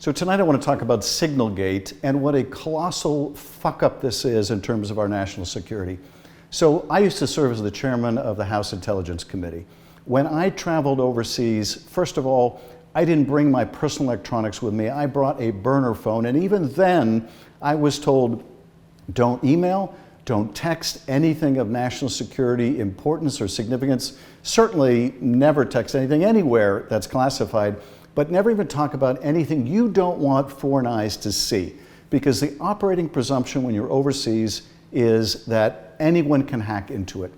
So tonight I want to talk about Signalgate and what a colossal fuck up this is in terms of our national security. So I used to serve as the chairman of the House Intelligence Committee. When I traveled overseas, first of all, I didn't bring my personal electronics with me. I brought a burner phone, and even then I was told, don't email, don't text anything of national security importance or significance. Certainly never text anything anywhere that's classified, but never even talk about anything you don't want foreign eyes to see. Because the operating presumption when you're overseas is that anyone can hack into it.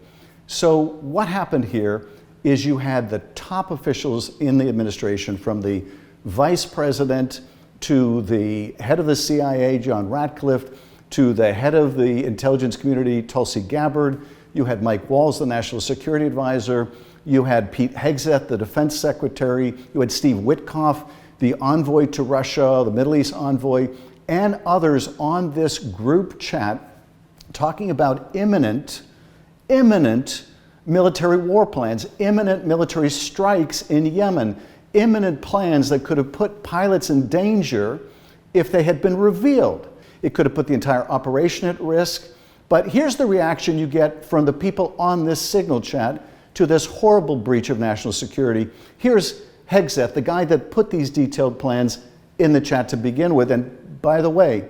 So what happened here is you had the top officials in the administration, from the vice president to the head of the CIA, John Ratcliffe, to the head of the intelligence community, Tulsi Gabbard. You had Mike Walls, the national security advisor. You had Pete Hegseth, the defense secretary. You had Steve Witkoff, the envoy to Russia, the Middle East envoy, and others on this group chat talking about imminent military war plans, imminent military strikes in Yemen, imminent plans that could have put pilots in danger if they had been revealed. It could have put the entire operation at risk. But here's the reaction you get from the people on this Signal chat to this horrible breach of national security. Here's Hegseth, the guy that put these detailed plans in the chat to begin with. And by the way,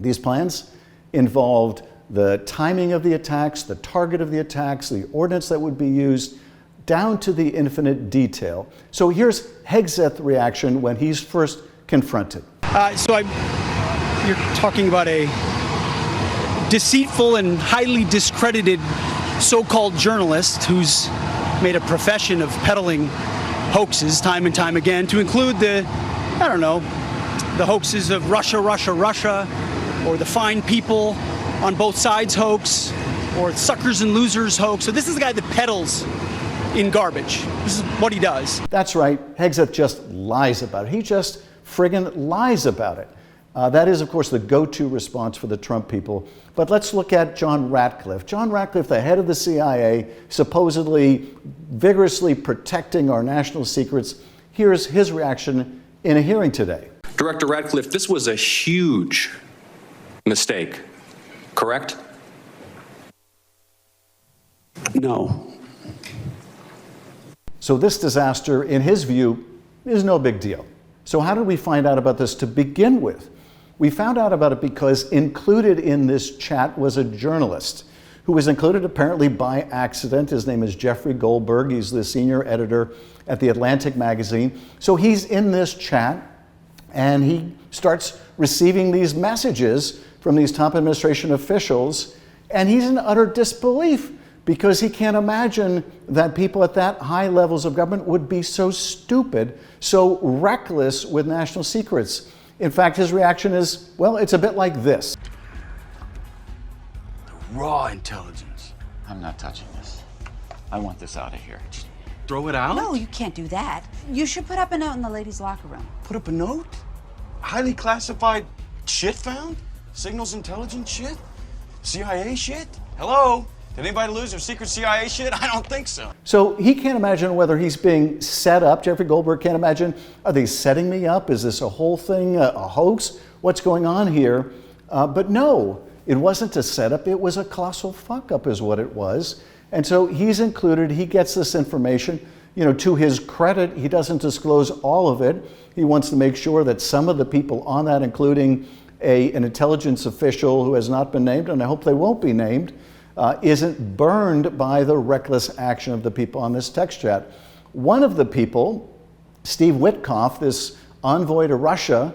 these plans involved the timing of the attacks, the target of the attacks, the ordnance that would be used, down to the infinite detail. So here's Hegseth's reaction when he's first confronted. You're talking about a deceitful and highly discredited so-called journalist who's made a profession of peddling hoaxes time and time again, to include the hoaxes of Russia, or the fine people on both sides hoax, or suckers and losers hoax. So this is the guy that peddles in garbage. This is what he does. That's right. Hegseth just lies about it. He just friggin' lies about it. That is, of course, the go-to response for the Trump people. But let's look at John Ratcliffe. John Ratcliffe, the head of the CIA, supposedly vigorously protecting our national secrets. Here's his reaction in a hearing today. Director Ratcliffe, this was a huge mistake, correct? No. So this disaster, in his view, is no big deal. So how did we find out about this to begin with? We found out about it because included in this chat was a journalist who was included apparently by accident. His name is Jeffrey Goldberg. He's the senior editor at The Atlantic magazine. So he's in this chat and he starts receiving these messages from these top administration officials, and he's in utter disbelief because he can't imagine that people at that high levels of government would be so stupid, so reckless with national secrets. In fact, his reaction is, well, it's a bit like this. The raw intelligence. I'm not touching this. I want this out of here. Just throw it out? No, you can't do that. You should put up a note in the ladies' locker room. Put up a note? Highly classified shit found? Signals intelligence shit? CIA shit? Hello? Did anybody lose their secret CIA shit? I don't think so. So he can't imagine whether he's being set up. Jeffrey Goldberg can't imagine, are they setting me up? Is this a whole thing, a hoax? What's going on here? But no, it wasn't a setup. It was a colossal fuck up is what it was. And so he's included, he gets this information. You know, to his credit, he doesn't disclose all of it. He wants to make sure that some of the people on that, including an intelligence official who has not been named, and I hope they won't be named, isn't burned by the reckless action of the people on this text chat. One of the people, Steve Witkoff, this envoy to Russia,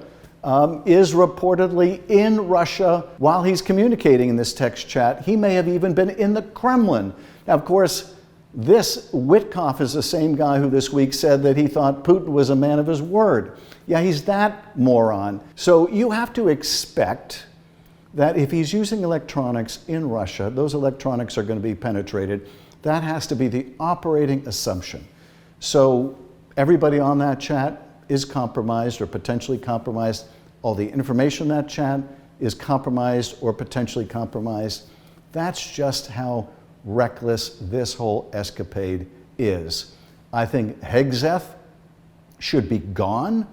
is reportedly in Russia while he's communicating in this text chat. He may have even been in the Kremlin. Now, of course, this Witkoff is the same guy who this week said that he thought Putin was a man of his word. Yeah, he's that moron. So you have to expect that if he's using electronics in Russia, those electronics are going to be penetrated. That has to be the operating assumption. So everybody on that chat is compromised or potentially compromised. All the information in that chat is compromised or potentially compromised. That's just how reckless this whole escapade is. I think Hegseth should be gone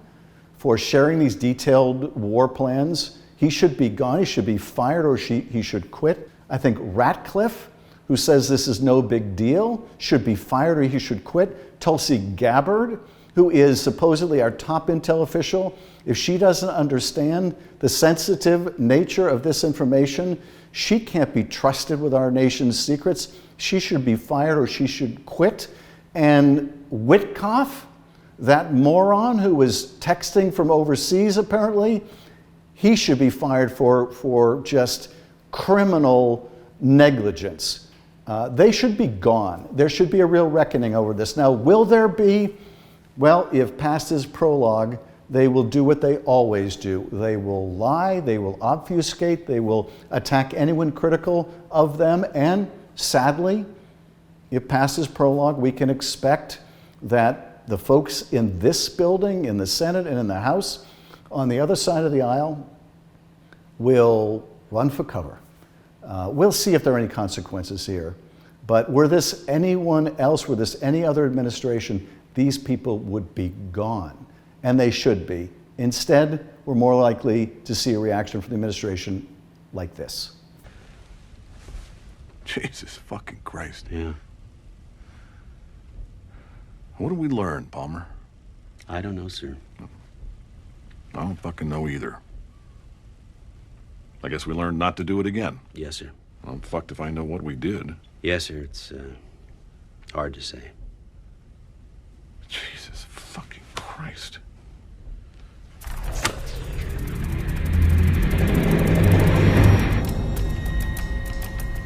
for sharing these detailed war plans. He should be gone, he should be fired, or he should quit. I think Ratcliffe, who says this is no big deal, should be fired or he should quit. Tulsi Gabbard, who is supposedly our top intel official, if she doesn't understand the sensitive nature of this information, she can't be trusted with our nation's secrets. She should be fired or she should quit. And Witkoff, that moron who was texting from overseas apparently, he should be fired for just criminal negligence. They should be gone. There should be a real reckoning over this. Now, will there be? Well, if past is prologue, they will do what they always do. They will lie, they will obfuscate, they will attack anyone critical of them, and sadly, if past is prologue, we can expect that the folks in this building, in the Senate and in the House, on the other side of the aisle, will run for cover. We'll see if there are any consequences here. But were this anyone else, were this any other administration, these people would be gone. And they should be. Instead, we're more likely to see a reaction from the administration like this. Jesus fucking Christ. Yeah. What did we learn, Palmer? I don't know, sir. I don't fucking know either. I guess we learned not to do it again. Yes, sir. I'm fucked if I know what we did. Yes, sir. It's hard to say. Jesus fucking Christ.